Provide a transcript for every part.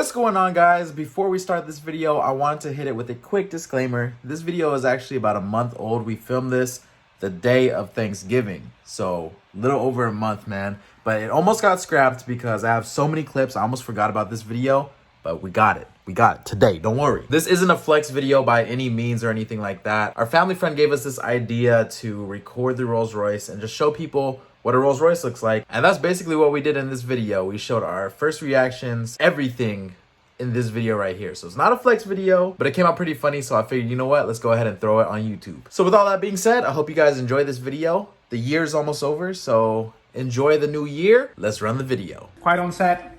What's going on, guys? Before we start this video, I wanted to hit it with a quick disclaimer. This video is actually about a month old. We filmed this the day of Thanksgiving, so a little over a month, man. But it almost got scrapped because I have so many clips. I almost forgot about this video, but we got it. We got it today, don't worry. This isn't a flex video by any means or anything like that. Our family friend gave us this idea to record the Rolls Royce and just show people what a Rolls Royce looks like. And that's basically what we did in this video. We showed our first reactions, everything in this video right here. So it's not a flex video, but it came out pretty funny. So I figured, you know what? Let's go ahead and throw it on YouTube. So with all that being said, I hope you guys enjoy this video. The year's almost over, so enjoy the new year. Let's run the video. Quiet on set.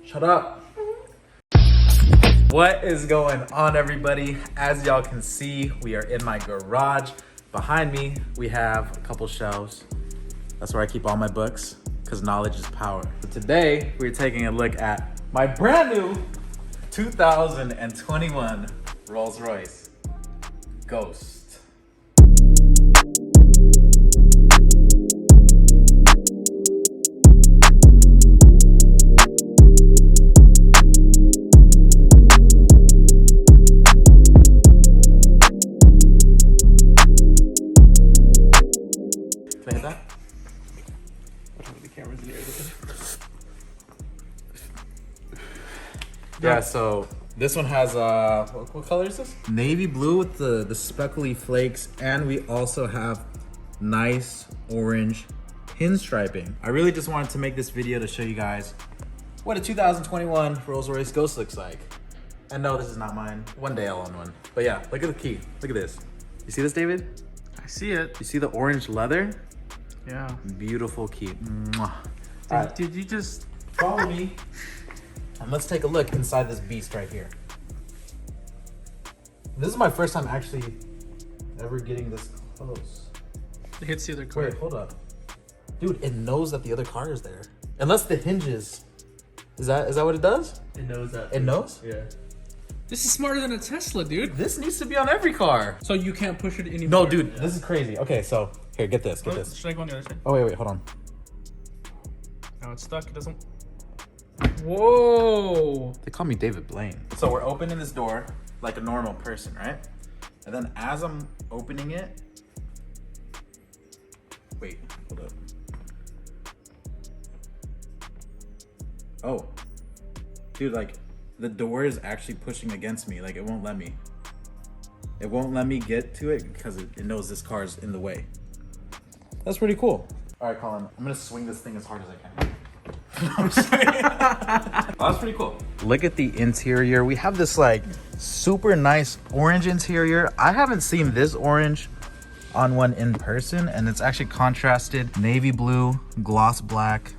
Shut up. What is going on, everybody? As y'all can see, we are in my garage. Behind me, we have a couple shelves. That's where I keep all my books, because knowledge is power. So today, we're taking a look at my brand new 2021 Rolls Royce Ghost. Can I hit that? Yeah, so this one has what color is this? Navy blue with the speckly flakes, and we also have nice orange pinstriping. I really just wanted to make this video to show you guys what a 2021 Rolls Royce Ghost looks like. And no, this is not mine. One day I'll own one. But yeah, look at the key. Look at this. You see this, David? I see it. You see the orange leather? Yeah. Beautiful key. Mwah. Did you just Follow me. And let's take a look inside this beast right here. This is my first time actually ever getting this close. it hits the other car? Wait, hold up. Dude, it knows that the other car is there. Unless the hinges. Is that what it does? It knows that. It knows? Yeah. This is smarter than a Tesla, dude. This needs to be on every car. So you can't push it anymore. No, dude, this is crazy. Okay, so here, get this, get this. Should I go on the other side? Oh, wait, hold on. No, it's stuck. It doesn't. Whoa. They call me David Blaine. So we're opening this door like a normal person, right? And then as I'm opening it, wait, hold up. Oh, dude, like the door is actually pushing against me. Like it won't let me. It won't let me get to it because it knows this car is in the way. That's pretty cool. All right, Colin, I'm gonna swing this thing as hard as I can. I'm just kidding. Oh, that's pretty cool. Look at the interior. We have this like super nice orange interior. I haven't seen this orange on one in person, and it's actually contrasted navy blue, gloss black.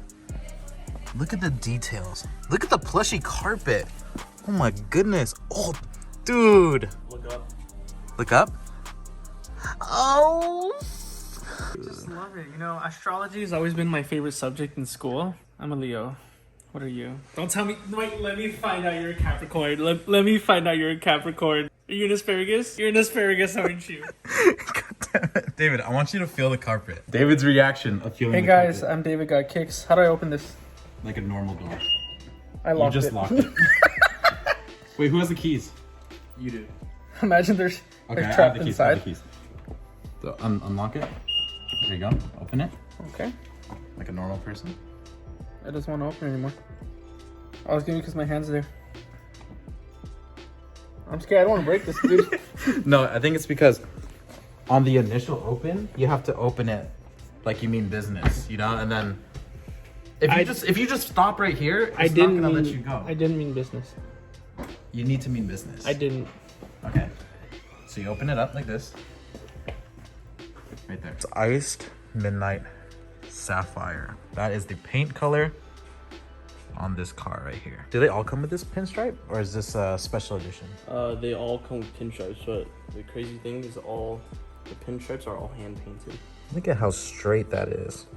Look at the details. Look at the plushy carpet. Oh my goodness. Oh, dude. Look up. Look up. Oh. Just love it. You know, astrology has always been my favorite subject in school. I'm a Leo. What are you? Don't tell me. Wait, let me find out you're a Capricorn. Let me find out you're a Capricorn. Are you an asparagus? You're an asparagus, aren't you? God damn it. David, I want you to feel the carpet. David's reaction of feeling Hey the guys, carpet. I'm David Got Kicks. How do I open this? Like a normal door. I locked You just it. locked it. Wait, who has the keys? You do. Imagine there's Okay, I trapped have the keys. I have inside. the keys. So unlock it. There you go. Open it Okay. like a normal person. It doesn't want to open anymore. I was giving because my hands are there. I'm scared. I don't want to break this, dude. No, I think it's because on the initial open, you have to open it like you mean business, you know, and then if you just stop right here, it's not gonna let you go. I didn't mean business. You need to mean business. I didn't. Okay. So you open it up like this. Right there. It's iced midnight sapphire. That is the paint color on this car right here. Do they all come with this pinstripe, or is this a special edition? They all come with pinstripes, but the crazy thing is all the pinstripes are all hand painted. Look at how straight that is.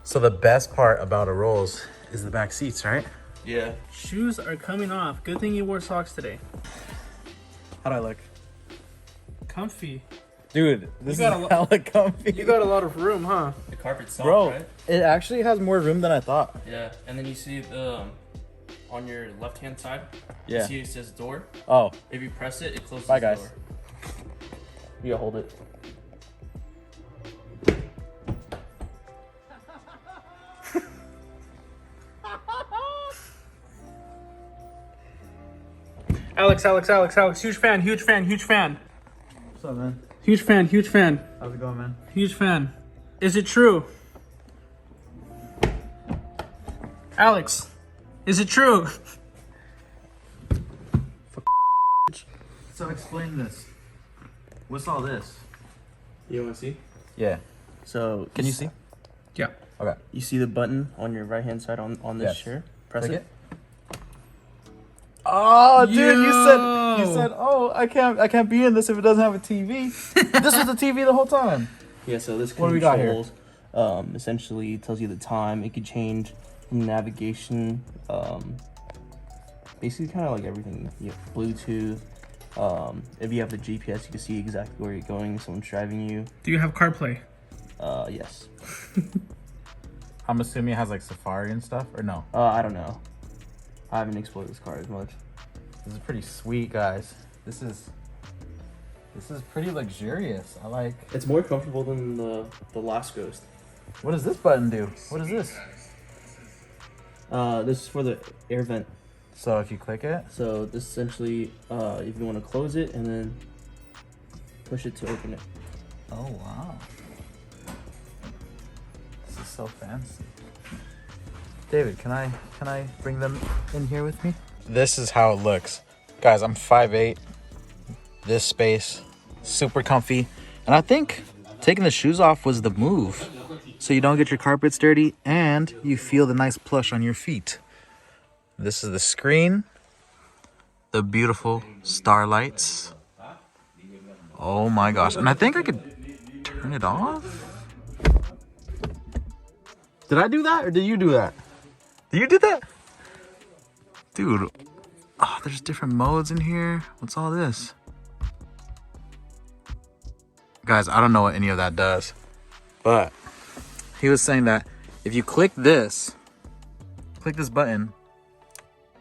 So the best part about a Rolls is the back seats, right? Yeah. Shoes are coming off. Good thing you wore socks today. How do I look? Comfy. Dude, this is got a lo- hella comfy. You got a lot of room, huh? The carpet's soft, Bro, right? it actually has more room than I thought. Yeah. And then you see the on your left-hand side, Yeah. you see it says door. Oh. If you press it, it closes Bye, the guys. door. You gotta hold it. Alex, huge fan. What's up, man? Huge fan. How's it going, man? Huge fan. Is it true? Alex, is it true? So explain this. What's all this? You wanna see? Yeah. So Can you see? Yeah. Okay. You see the button on your right-hand side on this Yes. chair? Press Click it. Oh, dude, you Yo. said, oh, I can't be in this if it doesn't have a TV. This was the TV the whole time. Yeah, so this What do we got here? controls, essentially tells you the time. It could change navigation, basically kind of like everything. You have Bluetooth. If you have the GPS, you can see exactly where you're going. Someone's driving you. Do you have CarPlay? Yes. I'm assuming it has like Safari and stuff, or no? I don't know. I haven't explored this car as much. This is pretty sweet, guys. This is pretty luxurious. I like. It's more comfortable than the last Ghost. What does this button do? What is this? This is for the air vent. So if you click it, So this essentially, if you want to close it and then push it to open it. oh wow, this is so fancy. David, can I bring them in here with me? This is how it looks, guys. I'm 5'8". This space, super comfy, and I think taking the shoes off was the move, so you don't get your carpets dirty and you feel the nice plush on your feet. This is the screen, the beautiful starlights. Oh my gosh, and I think I could turn it off. Did I do that or did you do that? Did you do that? Dude, oh, there's different modes in here. What's all this? Guys, I don't know what any of that does, but he was saying that if you click this button,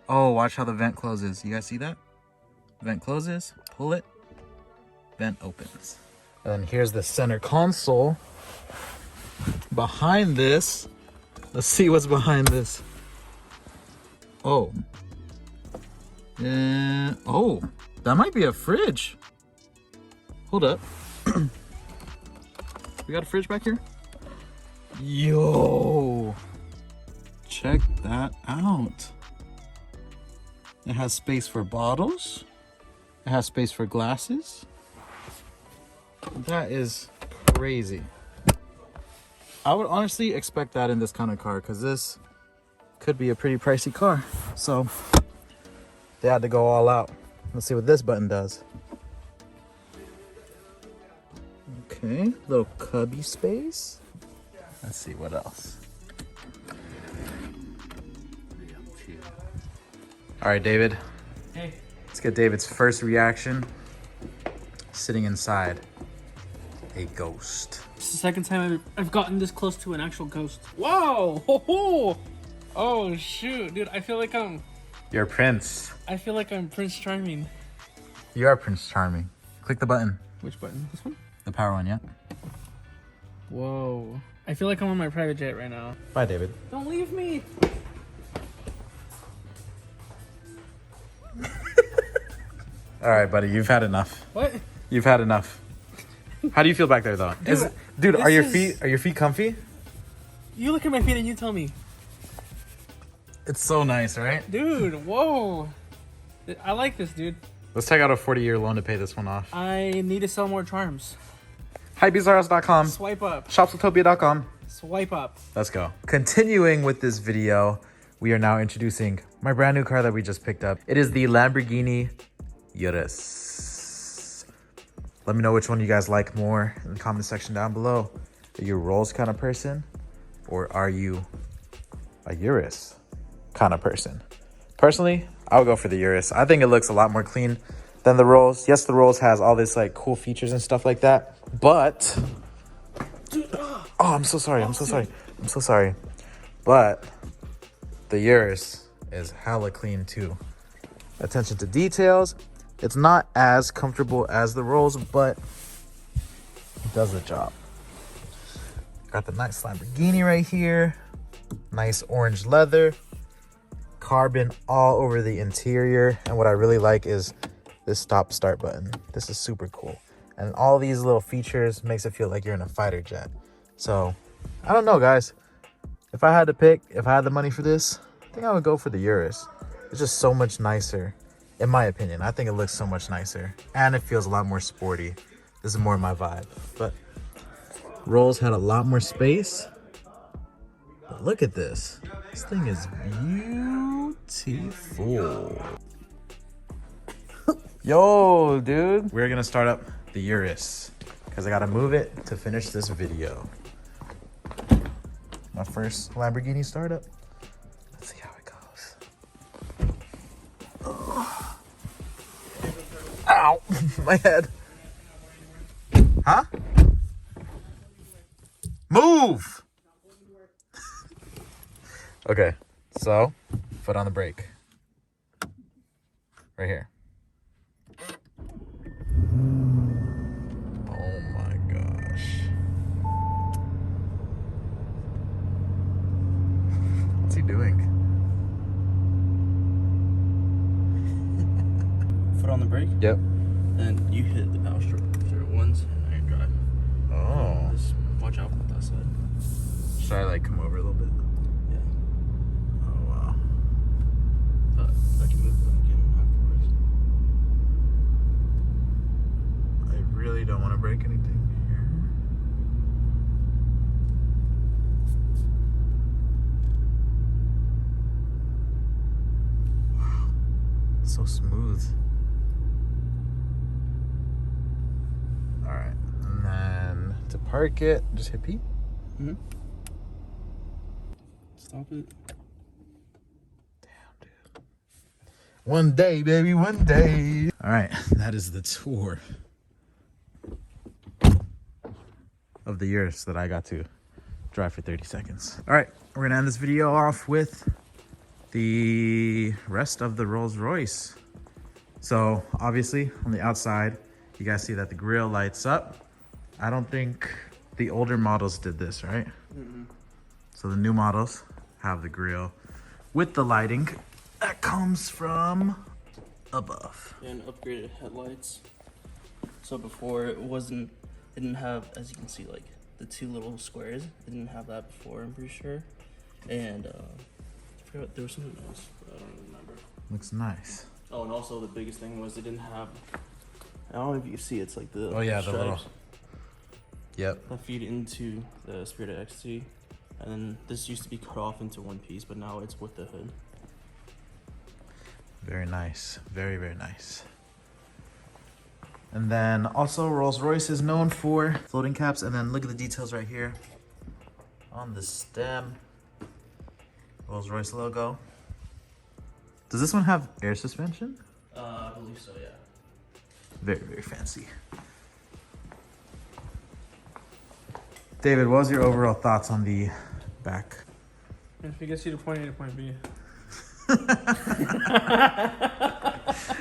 oh, watch how the vent closes. You guys see that? Vent closes, pull it, vent opens. And then here's the center console. Behind this, let's see what's behind this. Oh. Oh, that might be a fridge. Hold up. We got a fridge back here? Yo. Check that out. It has space for bottles. It has space for glasses. That is crazy. I would honestly expect that in this kind of car because this could be a pretty pricey car. So they had to go all out. Let's see what this button does. Okay, little cubby space. Let's see what else. All right, David. Hey. Let's get David's first reaction. Sitting inside a Ghost. It's the second time I've gotten this close to an actual ghost. Wow! Ho ho! Oh shoot, dude! I feel like I'm Prince. Prince Charming. You are Prince Charming. Click the button. Which button? This one? The power one, yeah. Whoa! I feel like I'm on my private jet right now. Bye, David. Don't leave me! All right, buddy. You've had enough. What? You've had enough. How do you feel back there, though? Dude, are your feet comfy? You look at my feet and you tell me. It's so nice, right? Dude, whoa! I like this, dude. Let's take out a 40-year loan to pay this one off. I need to sell more charms. HypebeastRS.com. Swipe up. Shopsutopia.com. Swipe up. Let's go. Continuing with this video, we are now introducing my brand new car that we just picked up. It is the Lamborghini Urus. Let me know which one you guys like more in the comment section down below. Are you a Rolls kind of person? Or are you a Urus kind of person? Personally, I would go for the Urus. I think it looks a lot more clean than the Rolls. Yes, the Rolls has all this like cool features and stuff like that, but oh, I'm so sorry. But the Urus is hella clean too. Attention to details. It's not as comfortable as the Rolls, but it does the job. Got the nice Lamborghini right here. Nice orange leather. Carbon all over the interior. And what I really like is this stop start button. This is super cool. And all these little features makes it feel like you're in a fighter jet. So, I don't know, guys. If I had to pick, if I had the money for this, I think I would go for the Urus. It's just so much nicer, in my opinion. I think it looks so much nicer. And it feels a lot more sporty. This is more my vibe. But Rolls had a lot more space. But look at this. This thing is beautiful. Yo, dude. We're gonna start up the Urus because I gotta move it to finish this video. My first Lamborghini startup. Let's see how it goes. Oh. Ow, my head. Huh? Move! Okay, so foot on the brake. Right here. Oh my gosh. What's he doing? Foot on the brake. Yep. And you hit the power stroke once, and now you're driving. Oh. Just watch out for that side. Should I like come over a little bit? Yeah. Oh wow. I can move back in afterwards. I really don't want to break anything here. Wow. So smooth. All right. And then to park it, just hit P. Mm-hmm. Stop it. Damn, dude. One day, baby, one day. All right, that is the tour of the Urus that I got to drive for 30 seconds. All right, we're gonna end this video off with the rest of the Rolls Royce. So obviously on the outside, you guys see that the grille lights up. I don't think the older models did this, right? Mm-mm. So the new models have the grille with the lighting that comes from above. And upgraded headlights. So before it didn't have, as you can see, like the two little squares. It didn't have that before, I'm pretty sure. And I forgot, there was something else, but I don't remember. Looks nice. Oh, and also the biggest thing was they didn't have, I don't know if you can see, it's like the Oh yeah, the stripes little. Yep. that feed into the Spirit XT. And then this used to be cut off into one piece, but now it's with the hood. Very nice. Very, very nice. And then also Rolls Royce is known for floating caps. And then look at the details right here on the stem. Rolls Royce logo. Does this one have air suspension? I believe so, yeah. Very, very fancy. David, what was your overall thoughts on the back? If it gets you to point A to point B.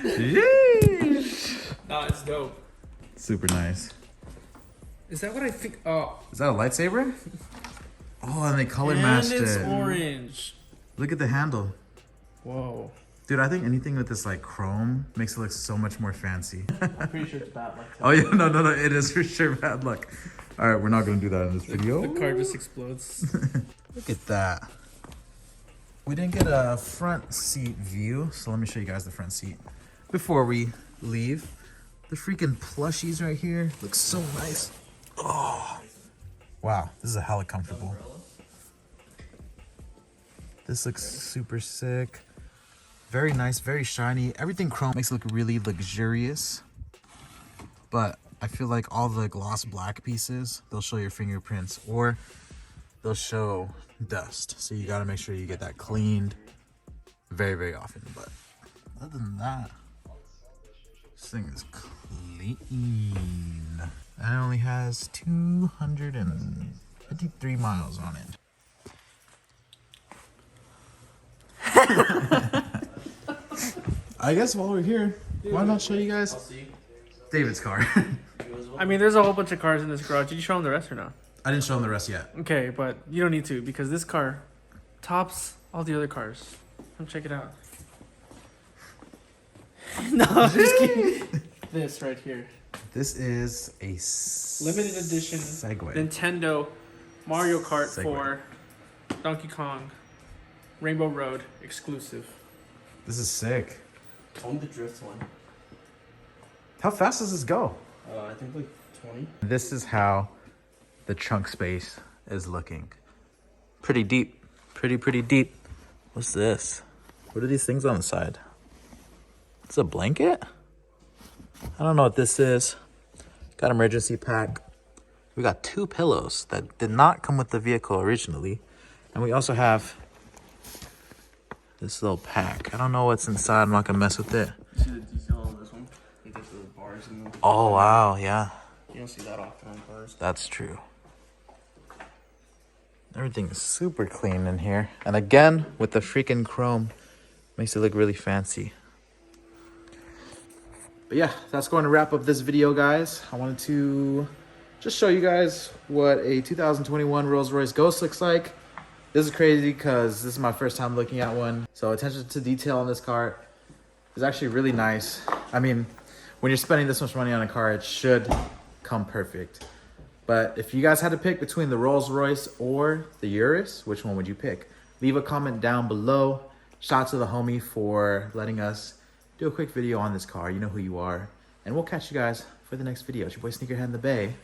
Yeesh. Nah, it's dope. Super nice. Is that what I think? Oh. Is that a lightsaber? Oh, and they color And matched it's it. orange. Look at the handle. Whoa. Dude, I think anything with this like chrome makes it look so much more fancy. I'm pretty sure it's bad luck. Oh yeah, no, it is for sure bad luck. All right, we're not gonna do that in this video. The car just explodes. Look at that. We didn't get a front seat view, so let me show you guys the front seat before we leave. The freaking plushies right here look so nice. Oh, wow, this is a hella comfortable. This looks super sick. Very nice, very shiny. Everything chrome makes it look really luxurious. But I feel like all the gloss black pieces, they'll show your fingerprints or they'll show dust. So you gotta make sure you get that cleaned very, very often. But other than that, this thing is clean. And it only has 253 miles on it. I guess while we're here, why not show you guys David's car? I mean, there's a whole bunch of cars in this garage. Did you show them the rest or no? I didn't show him the rest yet. Okay, but you don't need to because this car tops all the other cars. Come check it out. No, I'm just kidding. This right here. This is a Limited edition Segway. Nintendo Mario Kart Segway. 4 Donkey Kong Rainbow Road exclusive. This is sick. Only the drift one. How fast does this go? I think like 20. This is how the trunk space is looking. Pretty deep. Pretty deep. What's this? What are these things on the side? It's a blanket? I don't know what this is. Got emergency pack. We got 2 pillows that did not come with the vehicle originally. And we also have this little pack. I don't know what's inside. I'm not gonna mess with it. You see the detail on this one? You get the bars in the... Oh, wow, yeah. You don't see that often on cars. That's true. Everything is super clean in here. And again, with the freaking chrome, makes it look really fancy. But yeah, that's going to wrap up this video, guys. I wanted to just show you guys what a 2021 Rolls Royce Ghost looks like. This is crazy because this is my first time looking at one. So attention to detail on this car is actually really nice. I mean, when you're spending this much money on a car, it should come perfect. But if you guys had to pick between the Rolls Royce or the Urus, which one would you pick? Leave a comment down below. Shout out to the homie for letting us do a quick video on this car. You know who you are. And we'll catch you guys for the next video. It's your boy Sneakerhead in the Bay.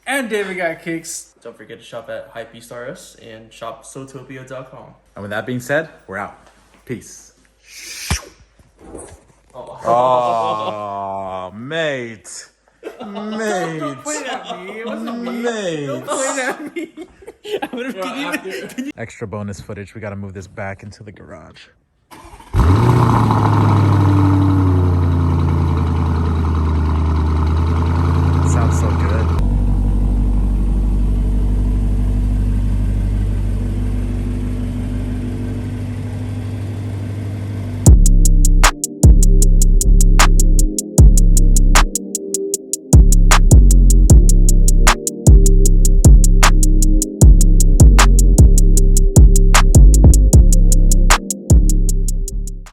And David got kicks. Don't forget to shop at Hypebeast and shop Sotopia.com. And with that being said, we're out. Peace. Oh, mate. Mate. Don't point at me. It wasn't me. Mate. Don't point at me. I would have Extra bonus footage. We got to move this back into the garage.